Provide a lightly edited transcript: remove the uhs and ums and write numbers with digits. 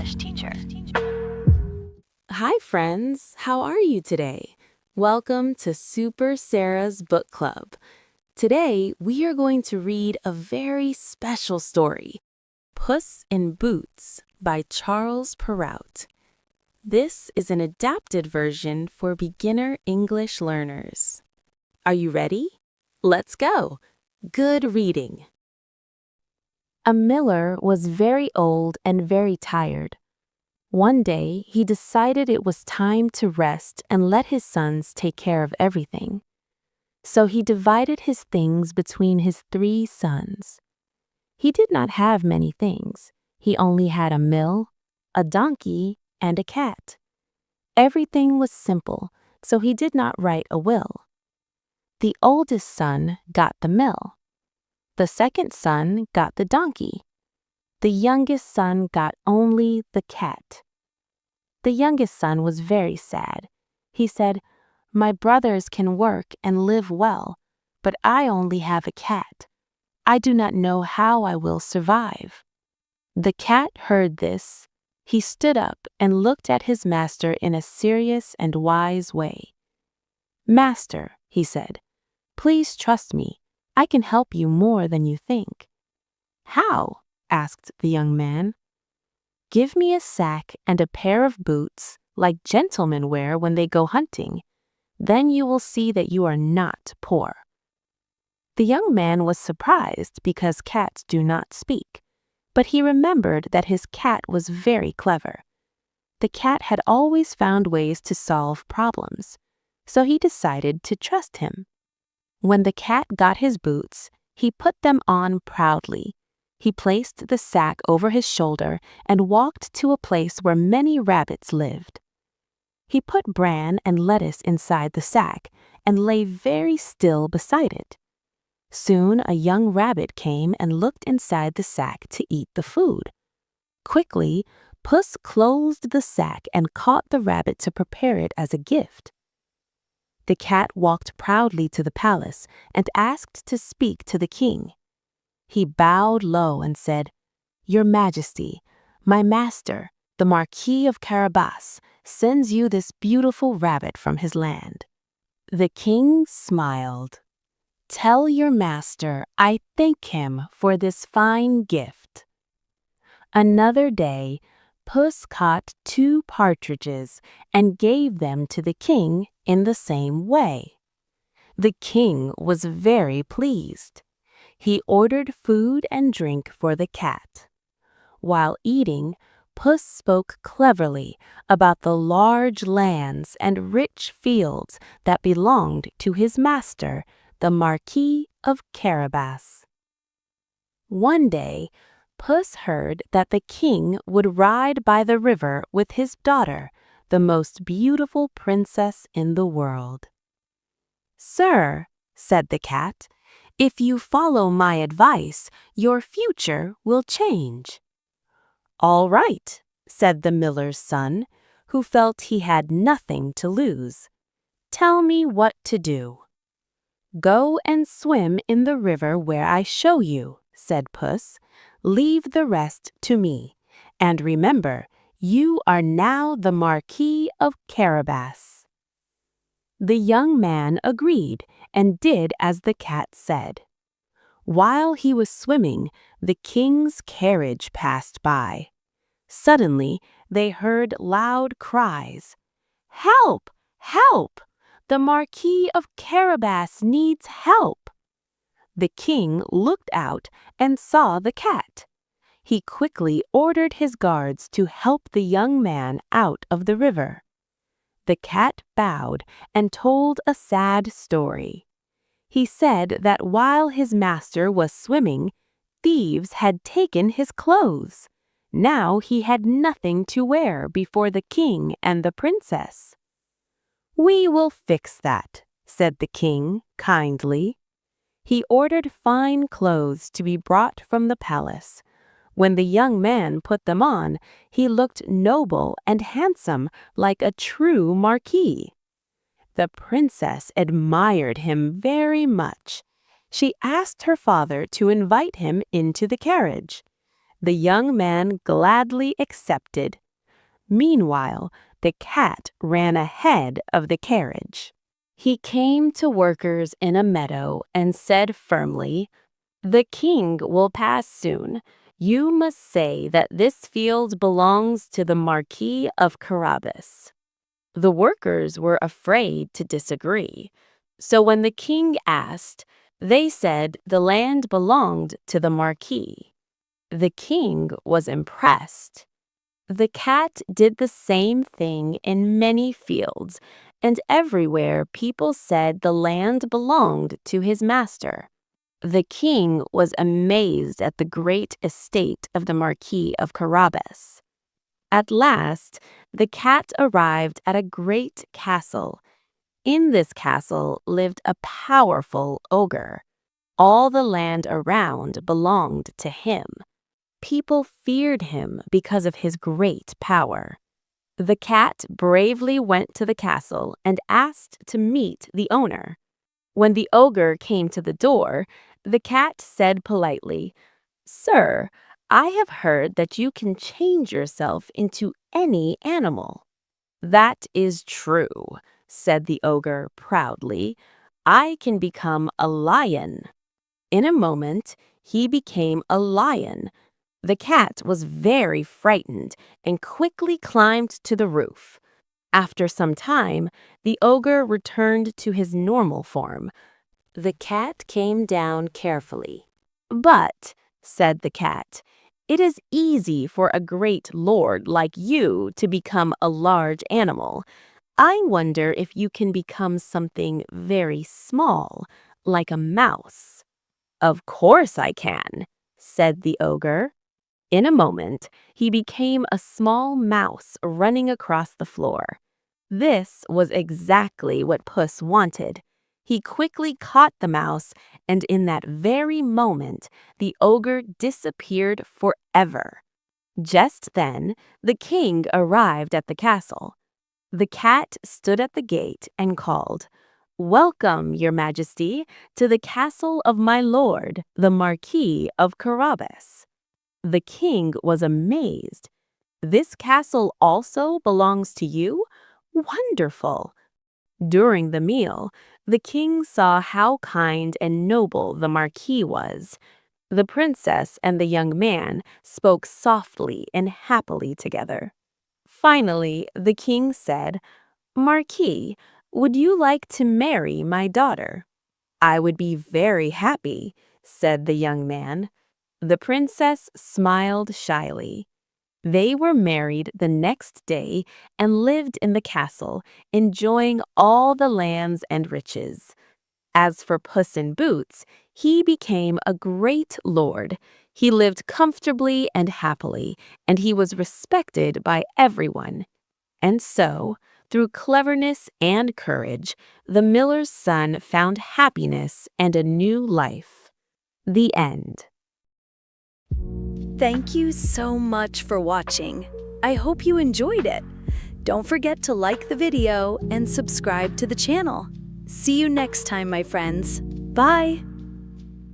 English teacher. Hi, friends. How are you today? Welcome to Super Sarah's Book Club. Today, we are going to read a very special story, Puss in Boots by Charles Perrault. This is an adapted version for beginner English learners. Are you ready? Let's go. Good reading. A miller was very old and very tired. One day, he decided it was time to rest and let his sons take care of everything. So he divided his things between his 3 sons. He did not have many things. He only had a mill, a donkey, and a cat. Everything was simple, so he did not write a will. The oldest son got the mill. The second son got the donkey. The youngest son got only the cat. The youngest son was very sad. He said, "My brothers can work and live well, but I only have a cat. I do not know how I will survive." The cat heard this. He stood up and looked at his master in a serious and wise way. "Master," he said, "please trust me. I can help you more than you think." "How?" asked the young man. "Give me a sack and a pair of boots like gentlemen wear when they go hunting. Then you will see that you are not poor." The young man was surprised because cats do not speak, but he remembered that his cat was very clever. The cat had always found ways to solve problems, so he decided to trust him. When the cat got his boots, he put them on proudly. He placed the sack over his shoulder and walked to a place where many rabbits lived. He put bran and lettuce inside the sack and lay very still beside it. Soon a young rabbit came and looked inside the sack to eat the food. Quickly, Puss closed the sack and caught the rabbit to prepare it as a gift. The cat walked proudly to the palace and asked to speak to the king. He bowed low and said, "Your Majesty, my master, the Marquis of Carabas, sends you this beautiful rabbit from his land." The king smiled. "Tell your master I thank him for this fine gift." Another day, Puss caught 2 partridges and gave them to the king in the same way. The king was very pleased. He ordered food and drink for the cat. While eating, Puss spoke cleverly about the large lands and rich fields that belonged to his master, the Marquis of Carabas. One day, Puss heard that the king would ride by the river with his daughter, the most beautiful princess in the world. "Sir," said the cat, "if you follow my advice, your future will change." "All right," said the miller's son, who felt he had nothing to lose. "Tell me what to do." "Go and swim in the river where I show you," said Puss. "Leave the rest to me. And remember, you are now the Marquis of Carabas." The young man agreed and did as the cat said. While he was swimming, the king's carriage passed by. Suddenly, they heard loud cries. "Help! Help! The Marquis of Carabas needs help!" The king looked out and saw the cat. He quickly ordered his guards to help the young man out of the river. The cat bowed and told a sad story. He said that while his master was swimming, thieves had taken his clothes. Now he had nothing to wear before the king and the princess. "We will fix that," said the king kindly. He ordered fine clothes to be brought from the palace. When the young man put them on, he looked noble and handsome like a true marquis. The princess admired him very much. She asked her father to invite him into the carriage. The young man gladly accepted. Meanwhile, the cat ran ahead of the carriage. He came to workers in a meadow and said firmly, "The king will pass soon. You must say that this field belongs to the Marquis of Carabas." The workers were afraid to disagree. So when the king asked, they said the land belonged to the Marquis. The king was impressed. The cat did the same thing in many fields, and everywhere people said the land belonged to his master. The king was amazed at the great estate of the Marquis of Carabas. At last, the cat arrived at a great castle. In this castle lived a powerful ogre. All the land around belonged to him. People feared him because of his great power. The cat bravely went to the castle and asked to meet the owner. When the ogre came to the door, the cat said politely, "Sir, I have heard that you can change yourself into any animal." "That is true," said the ogre proudly. "I can become a lion." In a moment, he became a lion. The cat was very frightened and quickly climbed to the roof. After some time, the ogre returned to his normal form. The cat came down carefully. "But," said the cat, "it is easy for a great lord like you to become a large animal. I wonder if you can become something very small, like a mouse." "Of course I can," said the ogre. In a moment, he became a small mouse running across the floor. This was exactly what Puss wanted. He quickly caught the mouse, and in that very moment, the ogre disappeared forever. Just then, the king arrived at the castle. The cat stood at the gate and called, "Welcome, your majesty, to the castle of my lord, the Marquis of Carabas." The king was amazed. "This castle also belongs to you? Wonderful!" During the meal, the king saw how kind and noble the Marquis was. The princess and the young man spoke softly and happily together. Finally, the king said, "Marquis, would you like to marry my daughter?" "I would be very happy," said the young man. The princess smiled shyly. They were married the next day and lived in the castle, enjoying all the lands and riches. As for Puss in Boots, he became a great lord. He lived comfortably and happily, and he was respected by everyone. And so, through cleverness and courage, the miller's son found happiness and a new life. The end. Thank you so much for watching. I hope you enjoyed it. Don't forget to like the video and subscribe to the channel. See you next time, my friends. Bye!